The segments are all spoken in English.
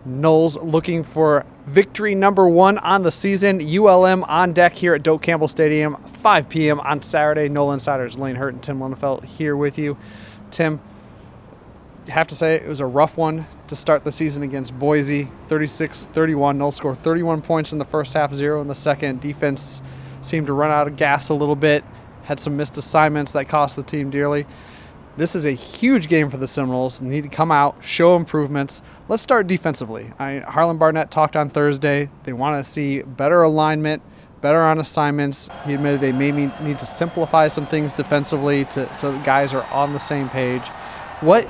Noles looking for victory number 1 on the season. ULM on deck here at Doak Campbell Stadium, 5 p.m. on Saturday. Nole Insiders Lane Hurt and Tim Linefelt here with you. Tim, you have to say it was a rough one to start the season against Boise, 36-31. Nole scored 31 points in the first half, 0 in the second. Defense seemed to run out of gas a little bit, had some missed assignments that cost the team dearly. This is a huge game for the Seminoles. They need to come out, show improvements. Let's start defensively. Harlan Barnett talked on Thursday. They want to see better alignment, better on assignments. He admitted they maybe need to simplify some things defensively so the guys are on the same page. What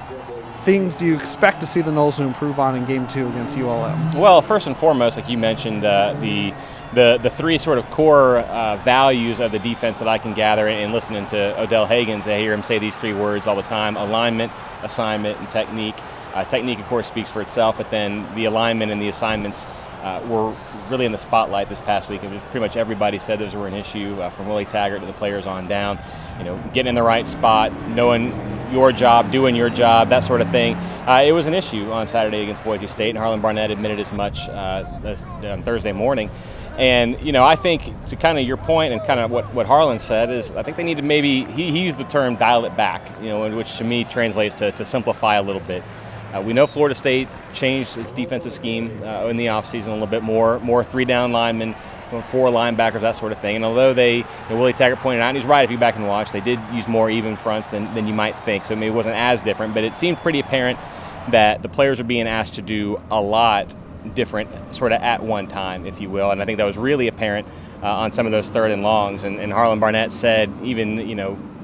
things do you expect to see the Noles to improve on in Game 2 against ULM? Well, first and foremost, like you mentioned, the three sort of core values of the defense that I can gather in listening to Odell Hagens. I hear him say these three words all the time: alignment, assignment, and technique. Technique, of course, speaks for itself, but then the alignment and the assignments were really in the spotlight this past week. It was pretty much everybody said those were an issue, from Willie Taggart to the players on down. Getting in the right spot, knowing your job, doing your job, that sort of thing. It was an issue on Saturday against Boise State, and Harlan Barnett admitted as much on Thursday morning. And, I think to kind of your point and kind of what Harlan said is I think they need to maybe, he used the term dial it back, which to me translates to simplify a little bit. We know Florida State changed its defensive scheme in the offseason a little bit more three-down linemen, 4 linebackers, that sort of thing. And although Willie Taggart pointed out, and he's right if you back and watch, they did use more even fronts than you might think. So maybe it wasn't as different, but it seemed pretty apparent that the players are being asked to do a lot different sort of at one time, if you will. And I think that was really apparent on some of those third and longs. And Harlan Barnett said even,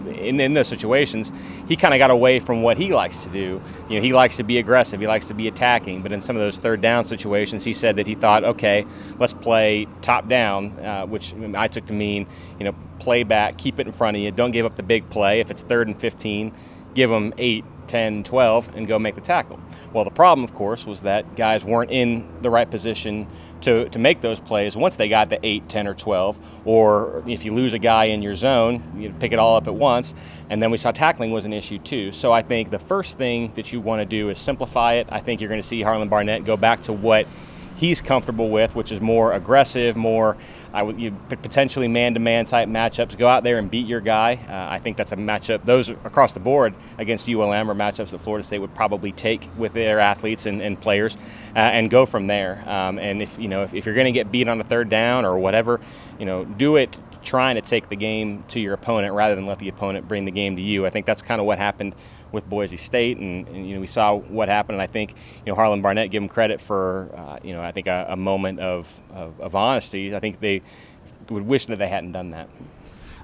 in those situations, he kind of got away from what he likes to do. He likes to be aggressive. He likes to be attacking. But in some of those third down situations, he said that he thought, okay, let's play top down, which I took to mean, play back, keep it in front of you. Don't give up the big play. If it's 3rd and 15, give them 8, 10, 12, and go make the tackle. Well, the problem, of course, was that guys weren't in the right position to make those plays once they got the 8, 10, or 12, or if you lose a guy in your zone, you pick it all up at once. And then we saw tackling was an issue too. So I think the first thing that you want to do is simplify it. I think you're going to see Harlan Barnett go back to what he's comfortable with, which is more aggressive, more potentially man-to-man type matchups. Go out there and beat your guy. I think that's a matchup. Those across the board against ULM are matchups that Florida State would probably take with their athletes and players, and go from there. And if you're going to get beat on a third down or whatever, do it trying to take the game to your opponent rather than let the opponent bring the game to you. I think that's kind of what happened with Boise State, and we saw what happened. And I think Harlan Barnett, give him credit for I think a moment of honesty. I think they would wish that they hadn't done that.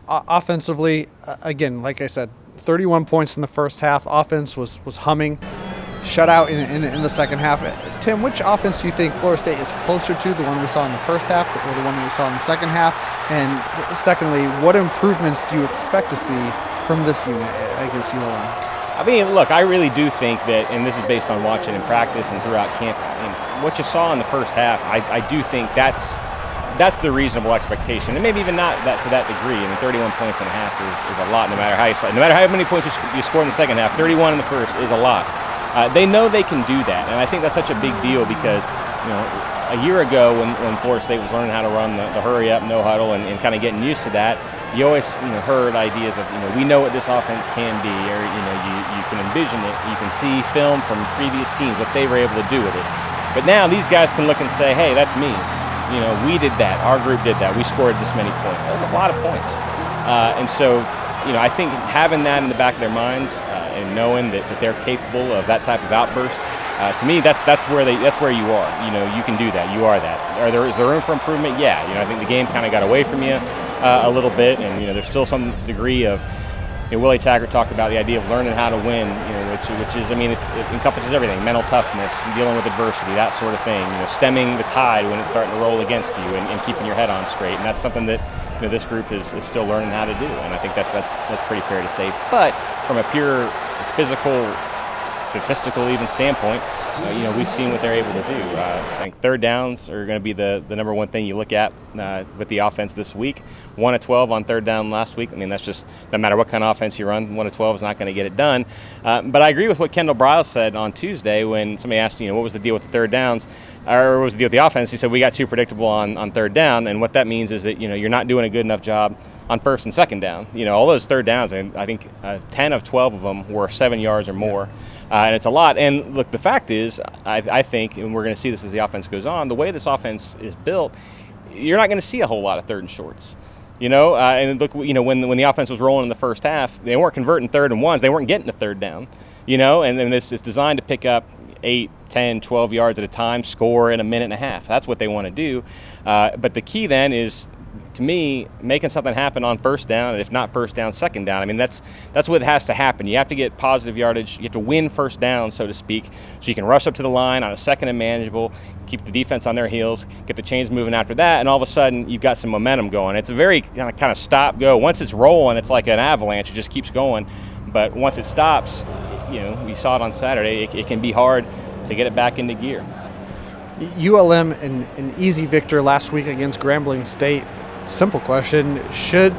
Offensively, again, like I said, 31 points in the first half. Offense was humming. Shutout in the second half. Tim, which offense do you think Florida State is closer to, the one we saw in the first half or the one we saw in the second half? And secondly, what improvements do you expect to see from this unit against ULM? I mean, look, I really do think that, and this is based on watching in practice and throughout camp, what you saw in the first half, I do think that's the reasonable expectation, and maybe even not that to that degree. 31 points and a half is a lot, no matter how many points you score in the second half. 31 in the first is a lot. They know they can do that, and I think that's such a big deal because, a year ago when Florida State was learning how to run the hurry up, no huddle, and kind of getting used to that, you always heard ideas of we know what this offense can be, or you can envision it, you can see film from previous teams what they were able to do with it. But now these guys can look and say, hey, that's me. We did that. Our group did that. We scored this many points. That was a lot of points, and so I think having that in the back of their minds and knowing that they're capable of that type of outburst. To me, that's where you are. You can do that. You are that. Is there room for improvement? Yeah. I think the game kind of got away from you a little bit, and there's still some degree of. Willie Taggart talked about the idea of learning how to win. Which is, it encompasses everything: mental toughness, dealing with adversity, that sort of thing. Stemming the tide when it's starting to roll against you, and keeping your head on straight. And that's something that this group is still learning how to do. And I think that's pretty fair to say. But from a pure physical, statistical even standpoint, we've seen what they're able to do. I think third downs are going to be the number one thing you look at with the offense this week. 1 of 12 on third down last week. I mean, that's just, no matter what kind of offense you run, 1 of 12 is not going to get it done. But I agree with what Kendall Briles said on Tuesday when somebody asked, what was the deal with the third downs, or what was the deal with the offense? He said, we got too predictable on third down, and what that means is that, you're not doing a good enough job on first and second down. All those third downs, and I think 10 of 12 of them were 7 yards or more. And it's a lot. And look, the fact is, I think, and we're going to see this as the offense goes on, the way this offense is built, you're not going to see a whole lot of third and shorts. And look, when the offense was rolling in the first half, they weren't converting third and ones. They weren't getting a third down. And then it's designed to pick up 8, 10, 12 yards at a time, score in a minute and a half. That's what they want to do. But the key then is, to me, making something happen on first down, and if not first down, second down. I mean, that's what has to happen. You have to get positive yardage. You have to win first down, so to speak, so you can rush up to the line on a second and manageable, keep the defense on their heels, get the chains moving after that, and all of a sudden you've got some momentum going. It's a very kind of stop-go. Once it's rolling, it's like an avalanche. It just keeps going. But once it stops, we saw it on Saturday, it can be hard to get it back into gear. ULM, an easy victor last week against Grambling State. Simple question, should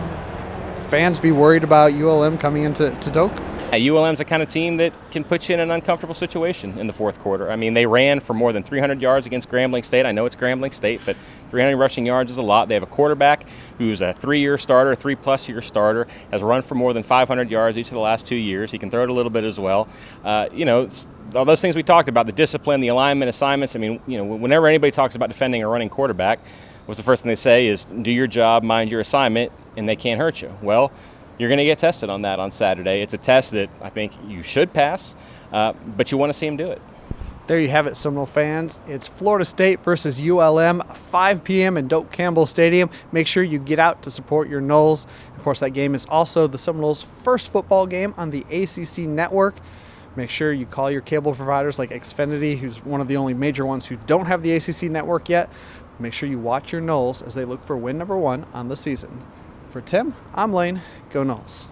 fans be worried about ULM coming into Doak? ULM's the kind of team that can put you in an uncomfortable situation in the fourth quarter. I mean, they ran for more than 300 yards against Grambling State. I know it's Grambling State, but 300 rushing yards is a lot. They have a quarterback who's a 3-year starter, 3+ year starter, has run for more than 500 yards each of the last 2 years. He can throw it a little bit as well. All those things we talked about, the discipline, the alignment, assignments. I mean, whenever anybody talks about defending a running quarterback, what's the first thing they say is, do your job, mind your assignment, and they can't hurt you. Well, you're going to get tested on that on Saturday. It's a test that I think you should pass, but you want to see them do it. There you have it, Seminole fans. It's Florida State versus ULM, 5 p.m. in Doak Campbell Stadium. Make sure you get out to support your Noles. Of course, that game is also the Seminoles' first football game on the ACC network. Make sure you call your cable providers like Xfinity, who's one of the only major ones who don't have the ACC network yet. Make sure you watch your Noles as they look for win number 1 on the season. For Tim, I'm Lane. Go Noles.